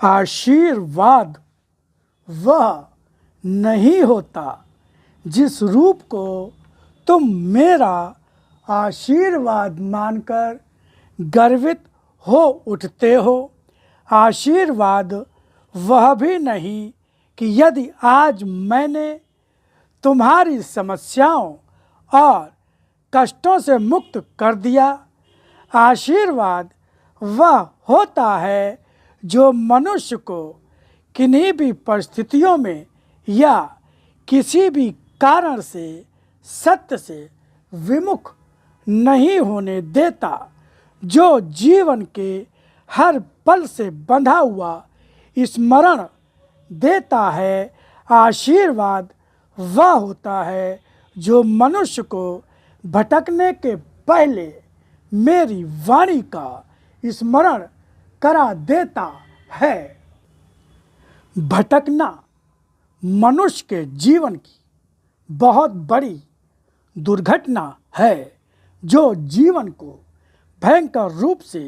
आशीर्वाद वह नहीं होता जिस रूप को तुम मेरा आशीर्वाद मानकर गर्वित हो उठते हो। आशीर्वाद वह भी नहीं कि यदि आज मैंने तुम्हारी समस्याओं और कष्टों से मुक्त कर दिया। आशीर्वाद वह होता है जो मनुष्य को किन्हीं भी परिस्थितियों में या किसी भी कारण से सत्य से विमुख नहीं होने देता, जो जीवन के हर पल से बंधा हुआ स्मरण देता है। आशीर्वाद वह होता है जो मनुष्य को भटकने के पहले मेरी वाणी का स्मरण करा देता है। भटकना मनुष्य के जीवन की बहुत बड़ी दुर्घटना है, जो जीवन को भयंकर रूप से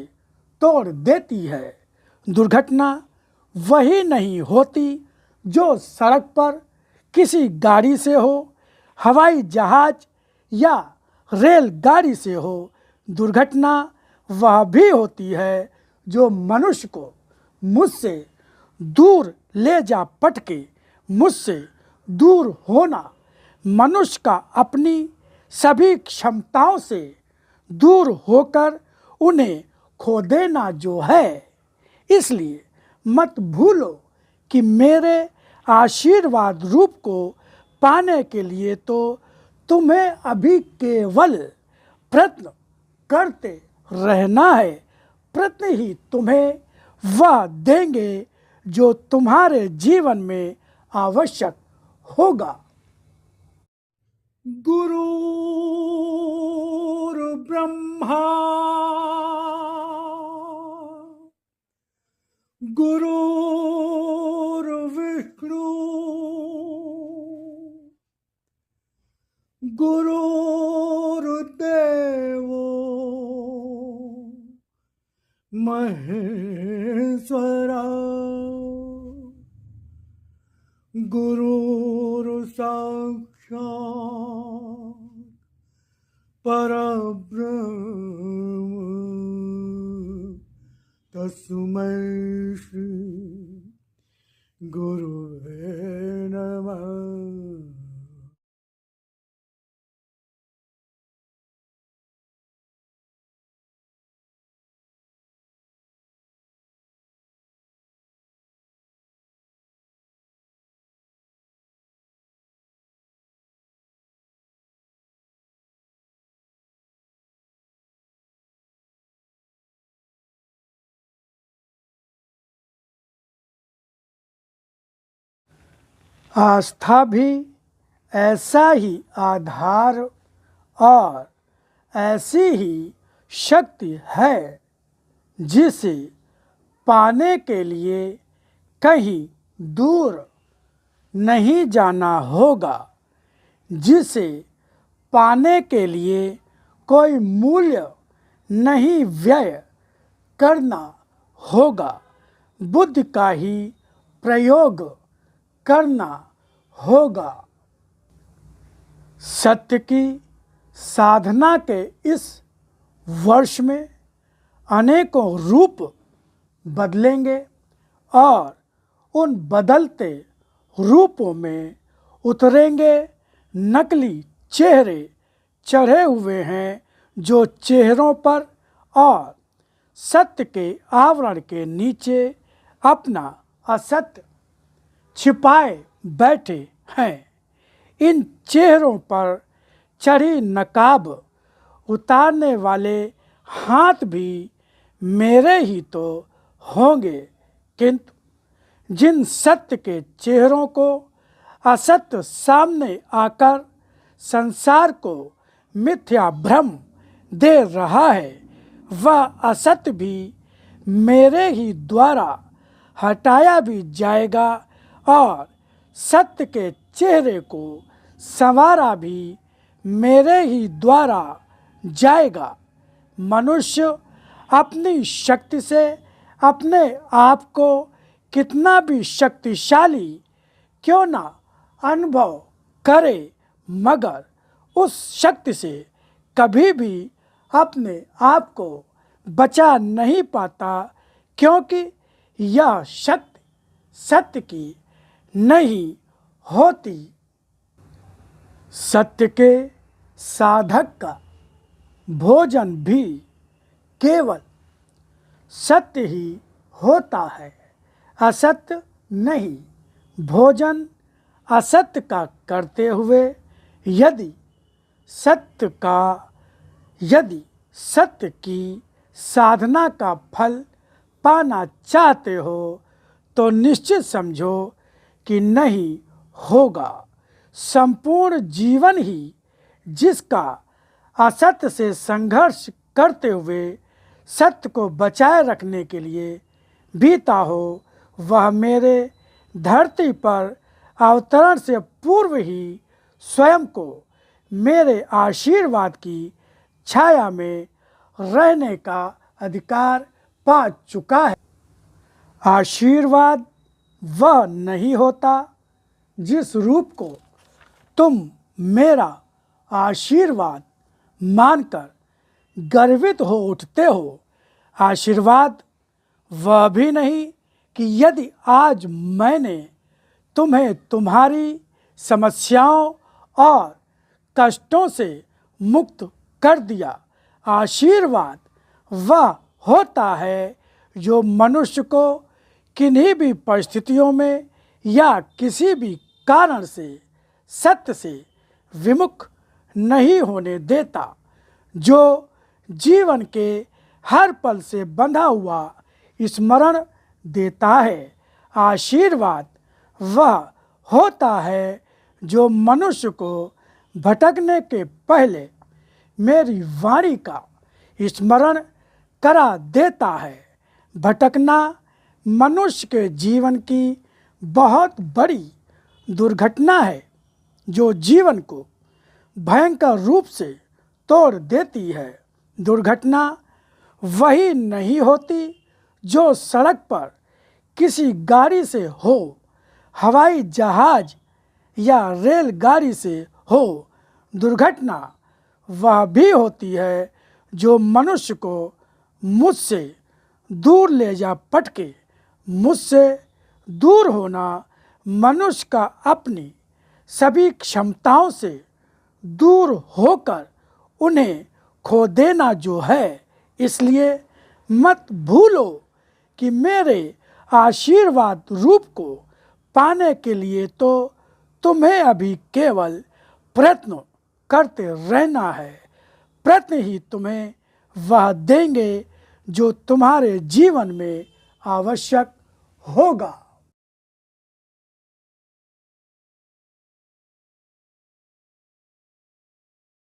तोड़ देती है। दुर्घटना वही नहीं होती जो सड़क पर किसी गाड़ी से हो, हवाई जहाज या रेलगाड़ी से हो। दुर्घटना वह भी होती है जो मनुष्य को मुझसे दूर ले जा पटके। मुझसे दूर होना मनुष्य का अपनी सभी क्षमताओं से दूर होकर उन्हें खो देना जो है। इसलिए मत भूलो कि मेरे आशीर्वाद रूप को पाने के लिए तो तुम्हें अभी केवल प्रयत्न करते रहना है। प्रयत्न ही तुम्हें वह देंगे जो तुम्हारे जीवन में आवश्यक होगा। गुरुर्ब्रह्मा गुरुर्विष्णु गुरुर्देवो महेश्वरा गुरुर्साक्षात् परब्रह्म तस्मै श्री गुरुवे नमः। आस्था भी ऐसा ही आधार और ऐसी ही शक्ति है जिसे पाने के लिए कहीं दूर नहीं जाना होगा, जिसे पाने के लिए कोई मूल्य नहीं व्यय करना होगा, बुद्धि का ही प्रयोग करना होगा। सत्य की साधना के इस वर्ष में अनेकों रूप बदलेंगे और उन बदलते रूपों में उतरेंगे नकली चेहरे चढ़े हुए हैं, जो चेहरों पर और सत्य के आवरण के नीचे अपना असत्य छिपाए बैठे हैं। इन चेहरों पर चढ़ी नकाब उतारने वाले हाथ भी मेरे ही तो होंगे, किंतु जिन सत्य के चेहरों को असत्य सामने आकर संसार को मिथ्या भ्रम दे रहा है, वह असत्य भी मेरे ही द्वारा हटाया भी जाएगा और सत्य के चेहरे को संवारा भी मेरे ही द्वारा जाएगा। मनुष्य अपनी शक्ति से अपने आप को कितना भी शक्तिशाली क्यों ना अनुभव करे, मगर उस शक्ति से कभी भी अपने आप को बचा नहीं पाता, क्योंकि यह शक्ति सत्य की नहीं होती। सत्य के साधक का भोजन भी केवल सत्य ही होता है, असत्य नहीं। भोजन असत्य का करते हुए यदि सत्य की साधना का फल पाना चाहते हो तो निश्चित समझो कि नहीं होगा। संपूर्ण जीवन ही जिसका असत्य से संघर्ष करते हुए सत्य को बचाए रखने के लिए बीता हो, वह मेरे धरती पर अवतरण से पूर्व ही स्वयं को मेरे आशीर्वाद की छाया में रहने का अधिकार पा चुका है। आशीर्वाद वह नहीं होता जिस रूप को तुम मेरा आशीर्वाद मानकर गर्वित हो उठते हो। आशीर्वाद वह भी नहीं कि यदि आज मैंने तुम्हें तुम्हारी समस्याओं और कष्टों से मुक्त कर दिया। आशीर्वाद वह होता है जो मनुष्य को किन्हीं भी परिस्थितियों में या किसी भी कारण से सत्य से विमुख नहीं होने देता, जो जीवन के हर पल से बंधा हुआ स्मरण देता है। आशीर्वाद वह होता है जो मनुष्य को भटकने के पहले मेरी वाणी का स्मरण करा देता है। भटकना मनुष्य के जीवन की बहुत बड़ी दुर्घटना है, जो जीवन को भयंकर रूप से तोड़ देती है। दुर्घटना वही नहीं होती जो सड़क पर किसी गाड़ी से हो, हवाई जहाज या रेलगाड़ी से हो। दुर्घटना वह भी होती है जो मनुष्य को मुझसे दूर ले जा पटके। मुझसे दूर होना मनुष्य का अपनी सभी क्षमताओं से दूर होकर उन्हें खो देना जो है। इसलिए मत भूलो कि मेरे आशीर्वाद रूप को पाने के लिए तो तुम्हें अभी केवल प्रयत्न करते रहना है। प्रयत्न ही तुम्हें वह देंगे जो तुम्हारे जीवन में आवश्यक होगा।